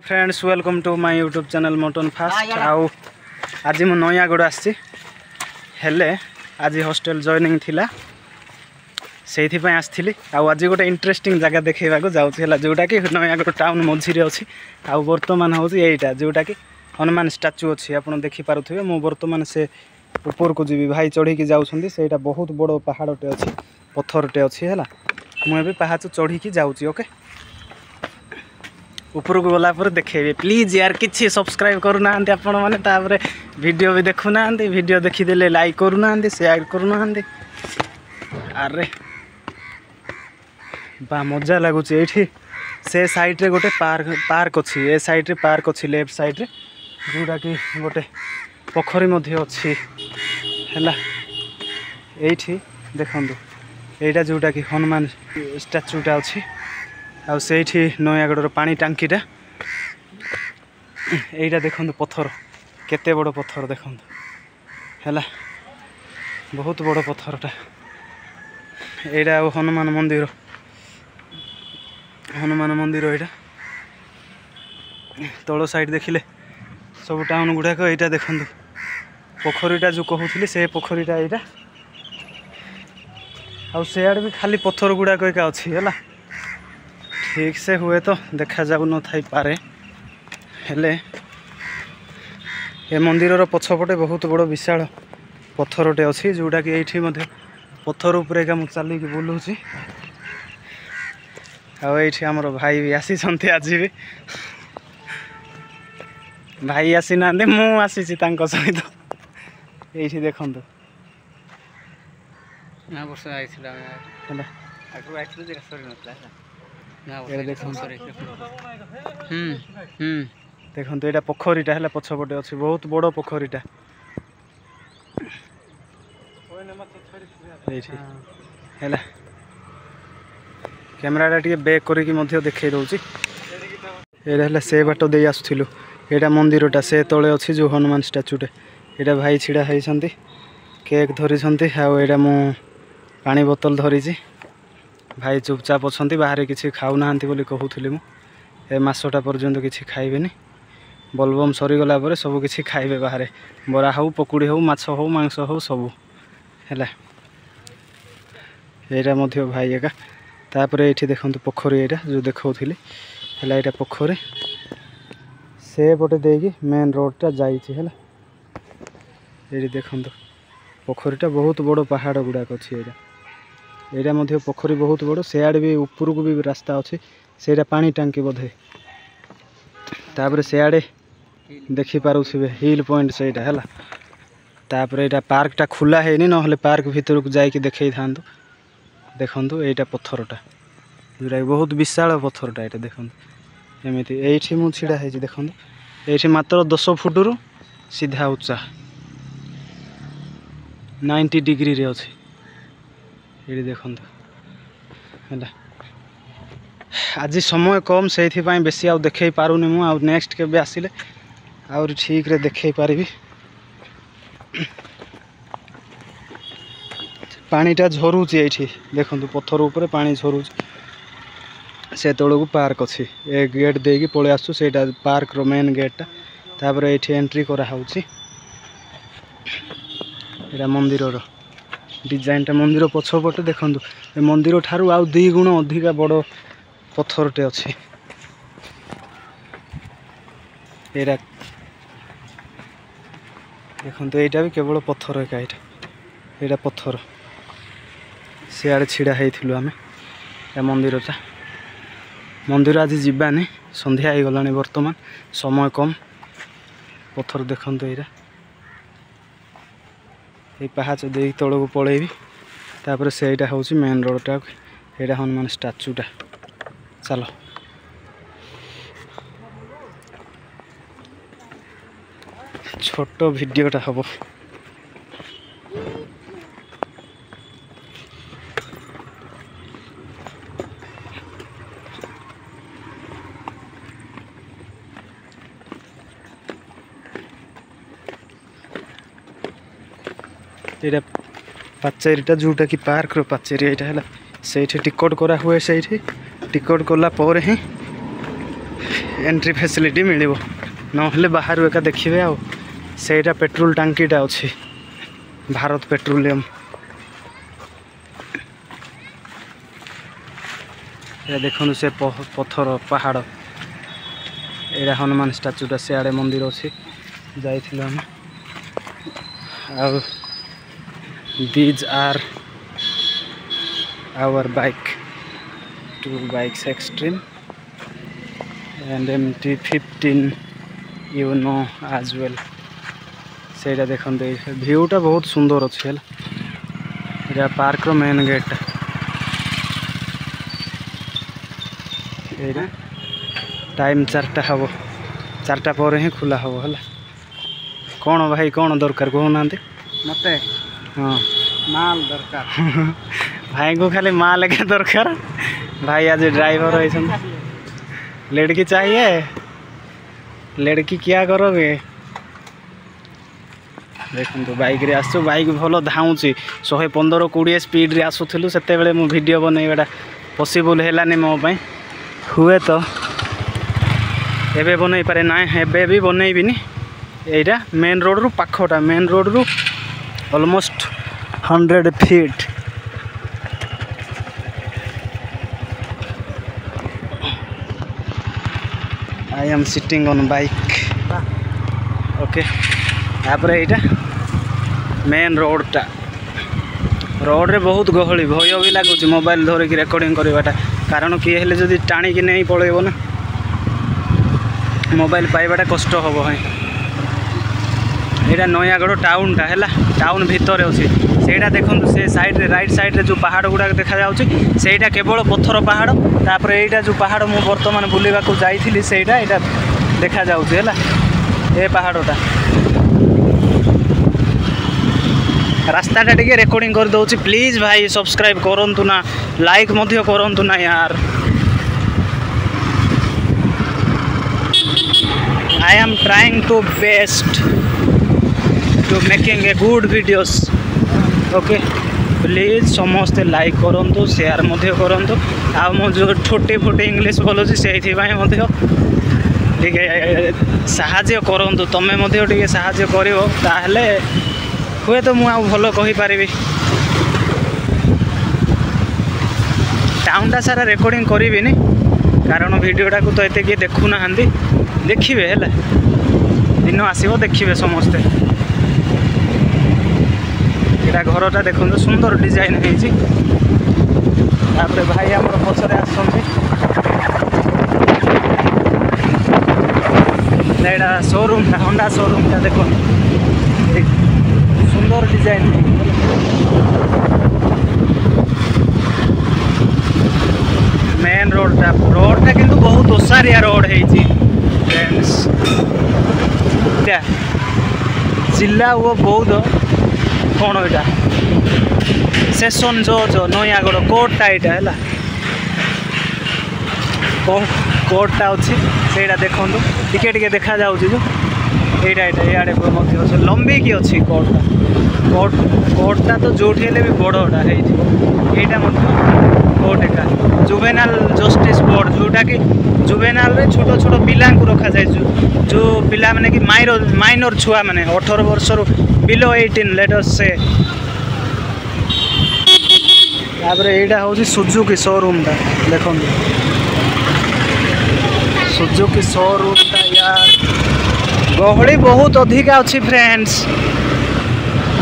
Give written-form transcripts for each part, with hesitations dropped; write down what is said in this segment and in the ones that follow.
Friends welcome to my YouTube channel मोटन फास्ट आउ आज मु नयागढ़ आसी आज हॉस्टल जॉइनिंग थिला से आसती आज गोटे इंटरेस्टिंग जगह देखा जाऊँगा जोटा कि नयागढ़ टाउन मझीरे अच्छी आ बर्तमान हूँ यहीटा जोटा कि हनुमान स्टाच्यू अच्छी आप देखिपे मु बर्तमान से ऊपर को जी भाई चढ़ी जाऊँगी से बहुत बड़ पहाड़टे अच्छी पत्थरटे अच्छी है मुझे पहाच चढ़ी जाऊँगी ओके ऊपर को गला पर देखेबे प्लीज यार किसी सब्सक्राइब करूना आपण मैंने तापर वीडियो भी देखुना वीडियो देखीदे लाइक करूना शेयर करूना अरे बा मजा लगुच ये से साइड रे गोटे पार्क अच्छी ए साइड रे पार्क अच्छी लेफ्ट साइड रे जोटा कि गोटे पोखरी मध्य अच्छी है ये देखु यहाँ जोटा कि हनुमान स्टाच्यूटा अच्छी आ से नयागढ़ पानी टांकीटा यहीटा देखो पत्थर केते बड़ पत्थर देखो है बहुत बड़ पत्थरटा यहाँ हनुमान मंदिर यहाँ तल साइड देखिले सब टाउन गुड़ाक यहाँ देखु पोखरीटा जो कहूली से पोखरीटा यहाँ आड़ भी खाली पत्थर गुड़ाक एका अच्छी है ठीक से हुए तो देखा जाऊ न थाई पारे हेले ए मंदिर पछपटे बहुत बड़ विशाल पत्थरटे अच्छी जोटा कि ये पत्थर उपरे का मुझे चलिक बुलूची आठी आमर भाई भी आसी आज भी भाई आसी ना मुझी सहित ये देखु देखो यहाँ पोखरीटा है पछपटे अच्छी बहुत बड़ पोखरीटा है कैमेराटा टे बैक करके देखे दूसरी ये से बाट दे आसलु यहाँ मंदिरटा से तले अच्छी जो हनुमान स्टाच्यूटे यहाँ भाई छिड़ा होती केक धरी आईटा मु पानी बोतल धरी भाई चुपचाप अच्छा बाहर किसी खाऊना बोली कहूली मुझे मसटा पर्यंत किसी खाइबेनि बोलबम सरीगला सब किसी खाइबे बाहर बरा हो पकुड़ी हो माछ हो मांस हो सबू है यहाँ भाई एका तापर ये देखो पोखरी यहाँ जो देखी है यहाँ पोखरी से पटे देकी मेन रोडटा जाइए ये देखो पोखरीटा बहुत बड़ पहाड़ गुड़ाक अच्छी यहाँ पोखरी बहुत बड़ सियाड़े भी ऊपर को भी रास्ता अच्छी से पानी टांकी बोधे तापर सियाड़े देखिपे हिल पॉइंट से है तापर यहाँ पार्कटा खुला है ना पार्क भीतर को जाकि देखे था देखु यहाँ पत्थरटा जोटा बहुत विशाल पत्थरटा यहाँ देखो एमती ये मुझे छिड़ा है देखो ये मात्र 10 फुट रु सीधा उच्चा 90 डिग्री रे अच्छी ये देखो है आज समय कम से बेसी आउ देखे पारुनी मु आउ नेक्स्ट के आसिले आउ ठीक रे देखे पारिबी पानीटा झरुची ये देखो पत्थर ऊपर पानी झरुची से तौल को पार्क अच्छी ए गेट देकी पलि आसु से पार्क रो मेन गेटटा तापर ये एंट्री कराऊँगी यहाँ मंदिर डिजाइनटा मंदिर पछपटे देखो मंदिर ठारू आउ 2 गुण अधिका बड़ पत्थरटे अच्छी यहाँ देखो यहाँ भी केवल पत्थर एका यहाँ पत्थर सियाड़े छिड़ा होइथिलु आमे या मंदिर आज जीवानी संध्या हो गलानी वर्तमान समय कम पत्थर देखो यहाँ ये पहाच दे तौल को पलैबी तापर से यहाँ हूँ मेन रोडटा यहाँ हनुमान स्टाच्यूटा चलो छोट भिडटा हम यहाँ पाचेरीटा जोटा कि पार्क रो पाचेरी यहाँ है से टिकट करा हुए से टिकट कला ही एंट्री फैसिलिटी मिल ना बाहर एका देखिए आ सेटा पेट्रोल टांकीटा अच्छी भारत पेट्रोलियम देखो से पत्थर पहाड़ एटा हनुमान स्टाचूटा सियाड़े मंदिर अच्छी जाइए these are our bike 2 bikes extreme and MT-15 you know as well सेटा देखते व्यूटा बहुत सुंदर अच्छे है पार्क मेन गेट ये टाइम 4टा हम 4टा पर ही खुला हम है कौन भाई कौन दरकार कहना मत हाँ माल दरकार भाई को खाली माल के दरकार भाई आज ड्राइवर है लड़की चाहिए लड़की क्या करोगे देखो बाइक रे आसु बाइक भल धाऊँच 115-120 स्पीड रे आसुलु से वीडियो बनईटा पॉसिबल है मो हुए तो एबे बनई पारे ना एबे भी बनईबिनी एटा मेन रोड रु पाखटा मेन रोड रु almost 100 feet I am sitting on bike okay तापर एटा मेन रोडटा रोड रे बहुत गहली भय भी लगुच मोबाइल धरिक रेकर्डिंग करवाटा कारण किए हेले जदि टाणिकी नहीं पलैब ना मोबाइल पाइबाटा कष्ट हम है यहाँ नयागढ़ टाउनटा है टाउन भितर अच्छी से देखो से साइड रे राइट साइड रे जो पहाड़ गुड़ा देखा जाऊँगी सेटा केवल पत्थर पहाड़ तापर यहाँ जो पहाड़ मु बर्तमान बुलवा को जाइली सेटा यहाँ देखा जाऊँगी है पहाड़टा रास्ताटा टे रेकर्डिंग कर दौची प्लीज भाई सब्सक्राइब करंतु ना लाइक मध्य करंतु ना यार I am trying to best to making a good videos okay please समस्ते लाइक करंतु शेयर मध्य करंतु आ मो जो छोटे फोटे इंग्लिश बोलुची से साहाଯ୍ୟ करंतु तमे मध्य टिके साहाଯ୍य करिवो ताहले हुए तो मुझे भल कहीपरि टाउनटा सारा रेकर्डिंग करी कारण वीडियोटा को तो एत किए देखुना देखिए है दिन आसो देखिए समस्ते यहाँ घरटा देखो सुंदर डिजाइन होपर भाई आम पचरे आसटा शोरूम होंडा शोरूम देखो सुंदर डिजाइन मेन रोडटा किंतु बहुत ओसारिया रोड है जिला वो बौद्ध कौन यहाँ सेशन जज नयागढ़ कोर्टा यहाँ है कोर्टा अच्छी से देखो टिके देखा जाऊँ जो यहाँ इे लंबी की अच्छी कोर्टा तो जो भी बड़टा है यहाँ कोर्ट एका जुवेनाल जस्टिस बोर्ड जोटा कि जुवेनाल रे छोट छोट पिला रखा जाए जो पिला माने कि माइनर छुआ माने 18 वर्ष बिलो 18 लेटस से यहाँ हूँ सुजुकी शोरूम देखो सुजुकी शोरूम यार गहली बहुत अधिक अच्छी फ्रेंड्स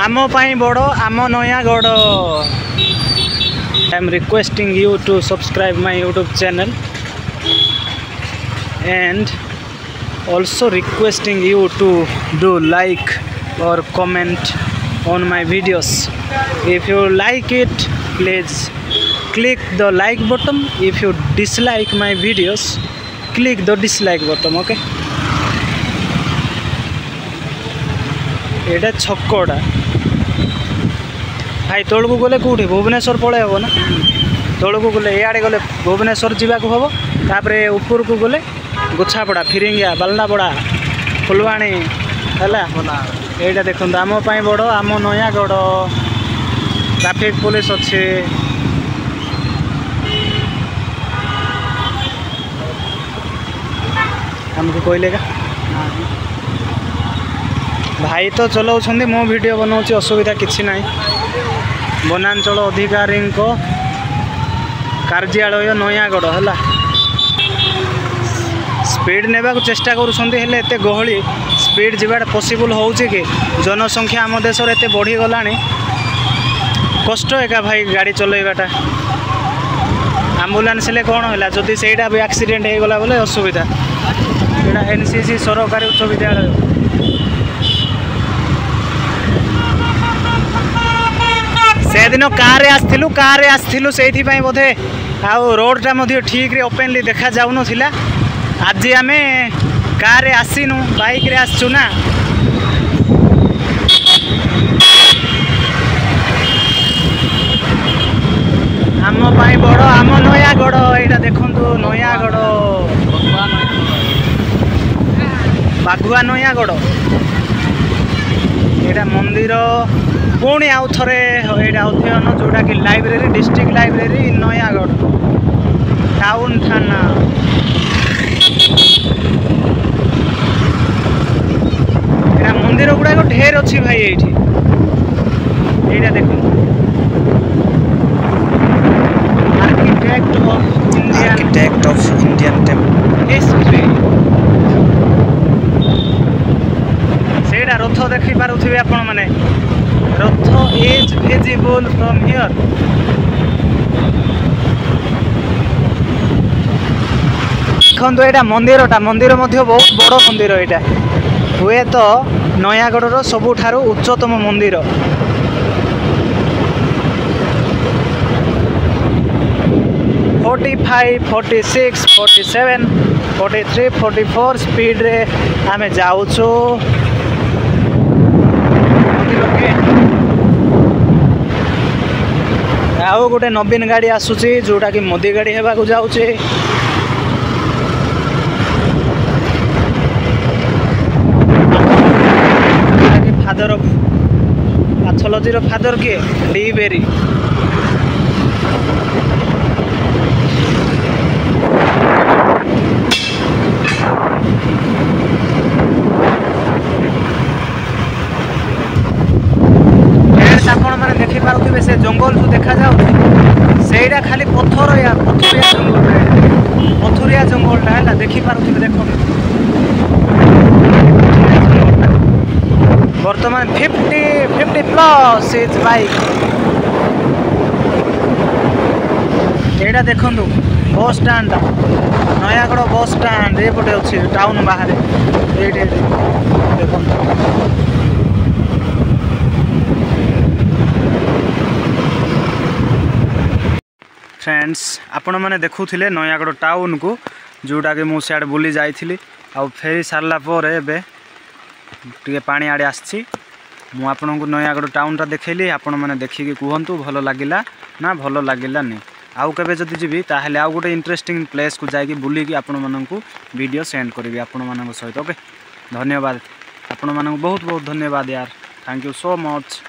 आम पाई बड़ आम Nayagarh I am requesting you to subscribe my YouTube channel and also requesting you to do like or comment on my videos. If you like it, please click the like button. If you dislike my videos, click the dislike button. Okay? এটা ছকটা भाई तौक गले कौटी भुवनेश्वर पलि हम ना तौक गले इे गले भुवनेश्वर जावाक हम तापर ऊपर को गले गुछापड़ा फिरिंगिया बालनापड़ा फुलवाणी है यहाँ देखो आम बड़ आम नयागढ़ ट्रैफिक पुलिस अच्छे आमको कहले का भाई तो चलाउछन्ती मो वीडियो बनाऊँ असुविधा किसी ना वनांचल अधिकारी कार्यालय नयागढ़ है स्पीड नेबा चेष्टा करुँच एत गहली स्पीड जीवाटा पॉसिबल होउछि कि जनसंख्या आम देश एत बढ़ी गला कष्ट एका भाई गाड़ी चलैबाटा आम्बुलांस ले कौन है जदि सेटा भी एक्सीडेंट हो गला बोले असुविधा एटा एनसीसी सरकारी उच्च विद्यालय से दिन कार आसलु से बोधे आउ रोडटा ठीक रे ओपनली देखा जाऊन आज आम कार आसीनु बाइक रे आसचु ना आम पाई बड़ आम नयागढ़ यहाँ देखु नयागढ़ बाघुआ नयागढ़ यहाँ मंदिर पुणी आउ थे अध्ययन जोटा कि library district library Nayagarh town थाना यहाँ मंदिर गुड़ाक ढेर अच्छी भाई ये देखो architect of Indian temple history सेटा रथ देखी पारुथिबे आपण माने रथ इज विजिबल फ्रॉम हियर देखो यहाँ मंदिर मध्य बहुत बड़ मंदिर यहाँ हुए तो नयागढ़ सबुठारु उच्चतम मंदिर 45, 46, 47, 43, 44 स्पीड रे आमे जाउछु आउ गोटे नवीन गाड़ी आसुची जोटा कि मोदी गाड़ी हेबा को जाउची फादर ऑफ पैथोलॉजी रो फादर के डी बेरी आपण मैंने देखी पारे से जंगल जो देखा जाटा खाली पथरिया जंगलटा है देखी पारे देख बर्तमान 50 प्लस इज बाइक यहाँ देखु bus stand Nayagarh bus stand ये पटे अच्छी टाउन बाहर ये देखो फ्रेंड्स आपण मैंने देखुले नयागढ़ टाउन को जोटा कि मुझे सियाड़े बुली जाइली आ फेरी सारा पर टे पानी आड़े आसी मुझे को नयागढ़ टाउनटा देखली आपण मैंने देखिकी कहतु भल लगिला ना भल लगिला नहीं आउ केबे जदि जीवी ताहेले आउ गोटे इंटरेस्टिंग प्लेस को जाइए बुलिकी आपण मानू वीडियो सेंड करी आपण मान सहित ओके धन्यवाद आपण मानू बहुत बहुत धन्यवाद यार थैंक यू सो मच।